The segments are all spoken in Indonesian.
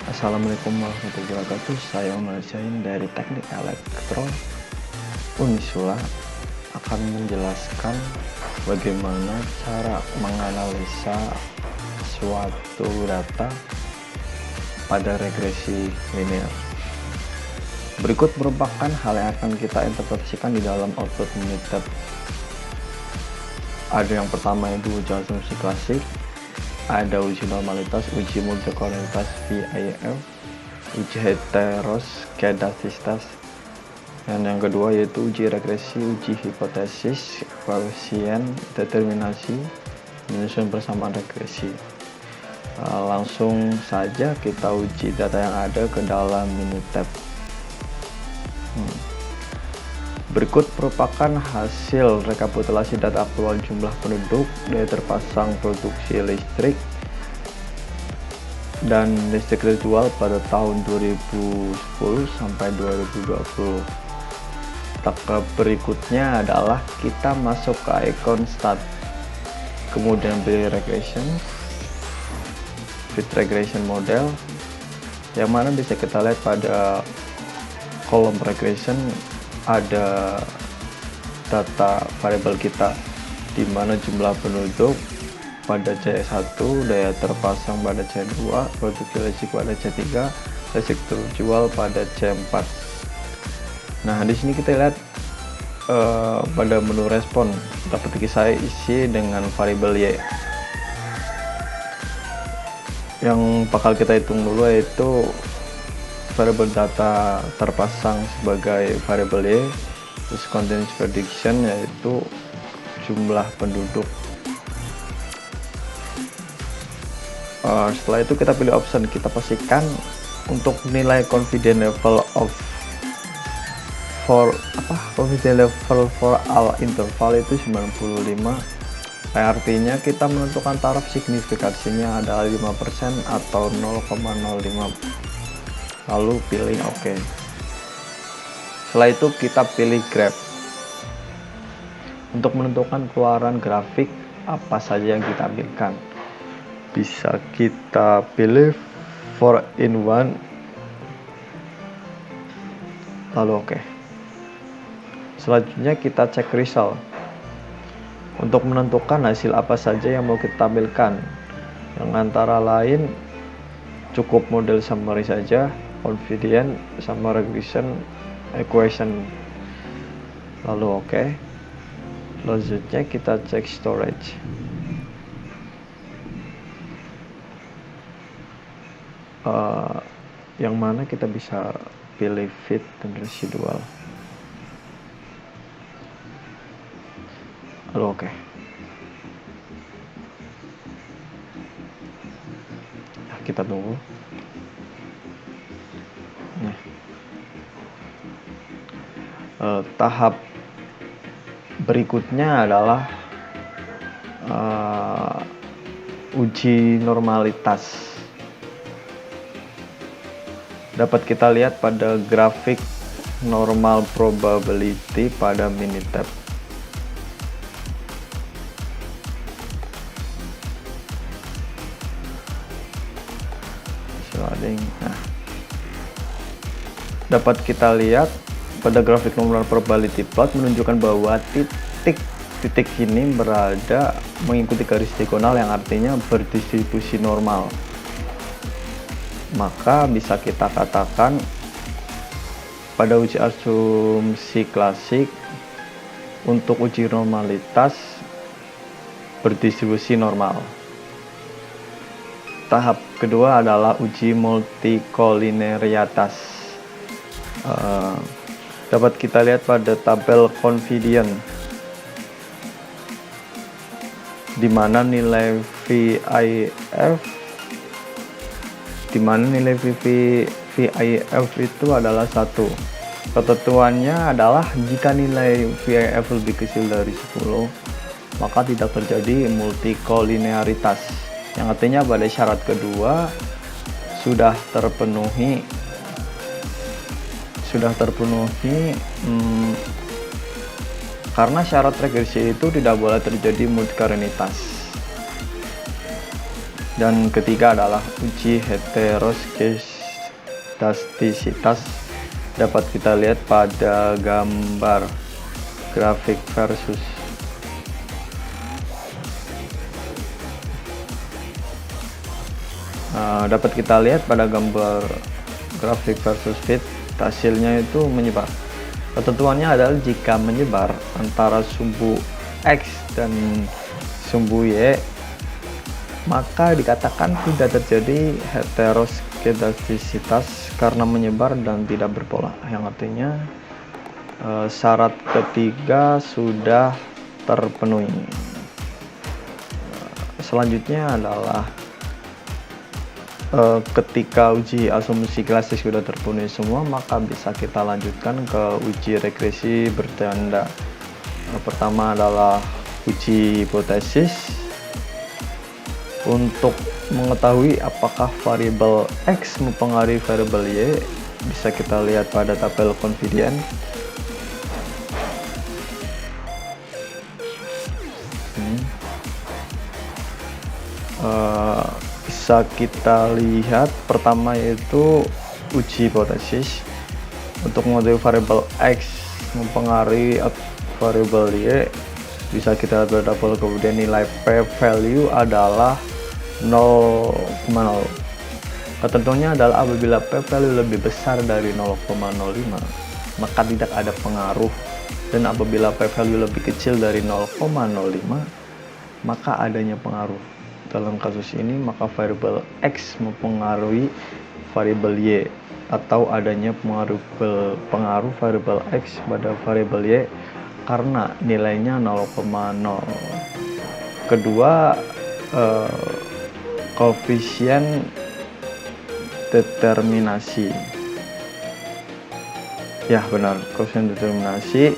Assalamualaikum warahmatullahi wabarakatuh. Saya Umar Zain dari Teknik Elektro Unisula akan menjelaskan bagaimana cara menganalisa suatu data pada regresi linear. Berikut merupakan hal yang akan kita interpretasikan di dalam output Minitab. Ada yang pertama itu uji asumsi klasik, ada uji normalitas, uji multikolonialitas VIF, uji heteroskedastisitas, dan yang kedua yaitu uji regresi, uji hipotesis, koefisien, determinasi, menyusun persamaan regresi. Langsung saja kita uji data yang ada ke dalam Minitab. Berikut merupakan hasil rekapitulasi data aktual jumlah penduduk, daya terpasang, produksi listrik, dan listrik residual pada tahun 2010 sampai 2020. Tahap berikutnya adalah kita masuk ke icon start, kemudian pilih regression, fit regression model, yang mana bisa kita lihat pada kolom regression ada data variabel kita, di mana jumlah penduduk pada C1, daya terpasang pada C2, produksi listrik pada C3, listrik terjual pada C4. Nah, di sini kita lihat pada menu respon dapat saya isi dengan variabel Y. Yang bakal kita hitung dulu yaitu variabel data terpasang sebagai variabel Y, terus continuous prediction yaitu jumlah penduduk. Setelah itu kita pilih option, kita pastikan untuk nilai confidence level for all interval itu 95. Artinya kita menentukan taraf signifikansinya adalah 5% atau 0,05. Lalu pilih OK. Setelah itu kita pilih graph untuk menentukan keluaran grafik apa saja yang kita ambilkan. Bisa kita pilih 4-in-1, lalu OK. Selanjutnya kita cek result untuk menentukan hasil apa saja yang mau kita tampilkan, yang antara lain cukup model summary saja, confidence sama regression equation, lalu OK. Selanjutnya kita cek storage. Yang mana kita bisa pilih fit dan residual, lalu OK. Nah, kita tunggu. Nah, tahap berikutnya adalah uji normalitas. Dapat kita lihat pada grafik normal probability pada Minitab. Nah, dapat kita lihat pada grafik normal probability plot menunjukkan bahwa titik ini berada mengikuti garis diagonal yang artinya berdistribusi normal. Maka bisa kita katakan pada uji asumsi klasik untuk uji normalitas berdistribusi normal. Tahap kedua adalah uji multikolinearitas. Dapat kita lihat pada tabel confidence, di mana nilai VIF itu adalah 1. Ketentuannya adalah jika nilai VIF lebih kecil dari 10, maka tidak terjadi multikolinearitas, yang artinya pada syarat kedua sudah terpenuhi karena syarat regresi itu tidak boleh terjadi multikolinearitas. Dan ketiga adalah uji heteroskedastisitas. elastisitas dapat kita lihat pada gambar grafik versus. Dapat kita lihat pada gambar grafik versus fit, hasilnya itu menyebar. Ketentuannya adalah jika menyebar antara sumbu X dan sumbu Y, maka dikatakan tidak terjadi heteroskedastisitas karena menyebar dan tidak berpola, yang artinya syarat ketiga sudah terpenuhi. Selanjutnya adalah ketika uji asumsi klasik sudah terpenuhi semua, maka bisa kita lanjutkan ke uji regresi bertanda. Pertama adalah uji hipotesis. Untuk mengetahui apakah variabel X mempengaruhi variabel Y, bisa kita lihat pada tabel confidence. Bisa kita lihat pertama yaitu uji hipotesis. Untuk mengetahui variabel X mempengaruhi variabel Y, bisa kita lihat pada tabel kemudian nilai P value adalah 0,0. Ketentuannya adalah apabila P value lebih besar dari 0,05 maka tidak ada pengaruh, dan apabila P value lebih kecil dari 0,05 maka adanya pengaruh. Dalam kasus ini maka variabel X mempengaruhi variabel Y, atau adanya pengaruh variabel X pada variabel Y karena nilainya 0,0. Kedua, koefisien determinasi. Ya benar, koefisien determinasi,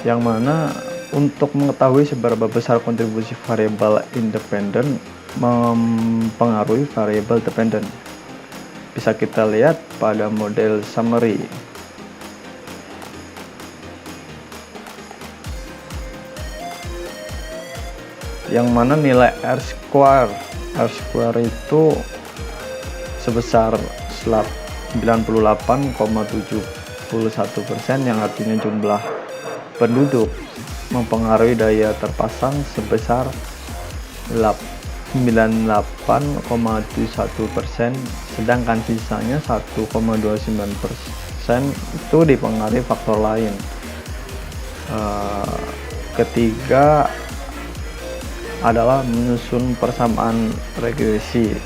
yang mana untuk mengetahui seberapa besar kontribusi variabel independen mempengaruhi variabel dependen, bisa kita lihat pada model summary. Yang mana nilai R square itu sebesar 98,71%, yang artinya jumlah penduduk mempengaruhi daya terpasang sebesar 98,71%, sedangkan sisanya 1,29% itu dipengaruhi faktor lain. Ketiga adalah menyusun persamaan regresi.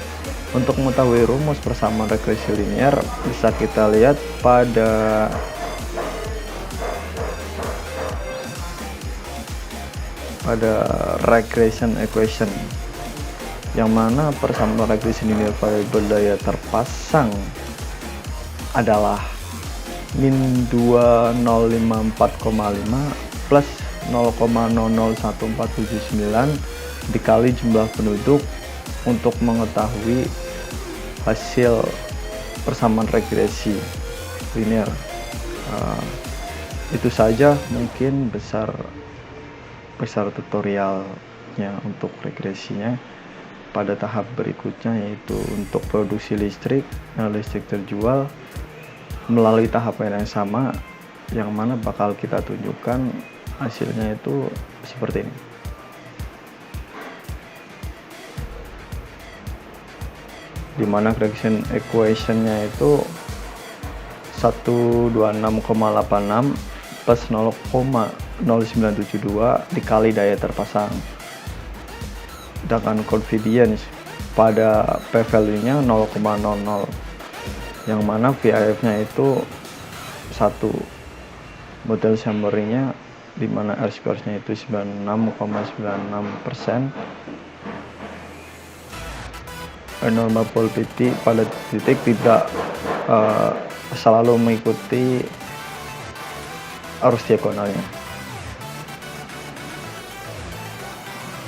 Untuk mengetahui rumus persamaan regresi linear bisa kita lihat pada regression equation, yang mana persamaan regresi linear variabel daya terpasang adalah min 2054,5 plus 0,001479 dikali jumlah penduduk untuk mengetahui hasil persamaan regresi linear. Itu saja mungkin besar tutorialnya untuk regresinya. Pada tahap berikutnya yaitu untuk produksi listrik terjual melalui tahapan yang sama, yang mana bakal kita tunjukkan hasilnya itu seperti ini. Dimana regression equationnya itu 126,86 plus 0,0972 dikali daya terpasang, sedangkan confidence pada P value nya 0,00, yang mana VIF nya itu 1. Model summary nya dimana R square nya itu 96,96%. Normal probability pada titik tidak selalu mengikuti arus diagonalnya.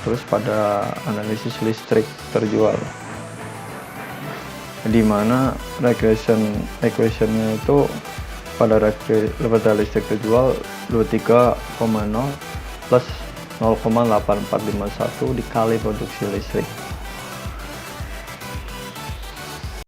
Terus pada analisis listrik terjual, di mana regression equationnya itu pada listrik terjual 23,0 plus 0,8451 dikali produksi listrik.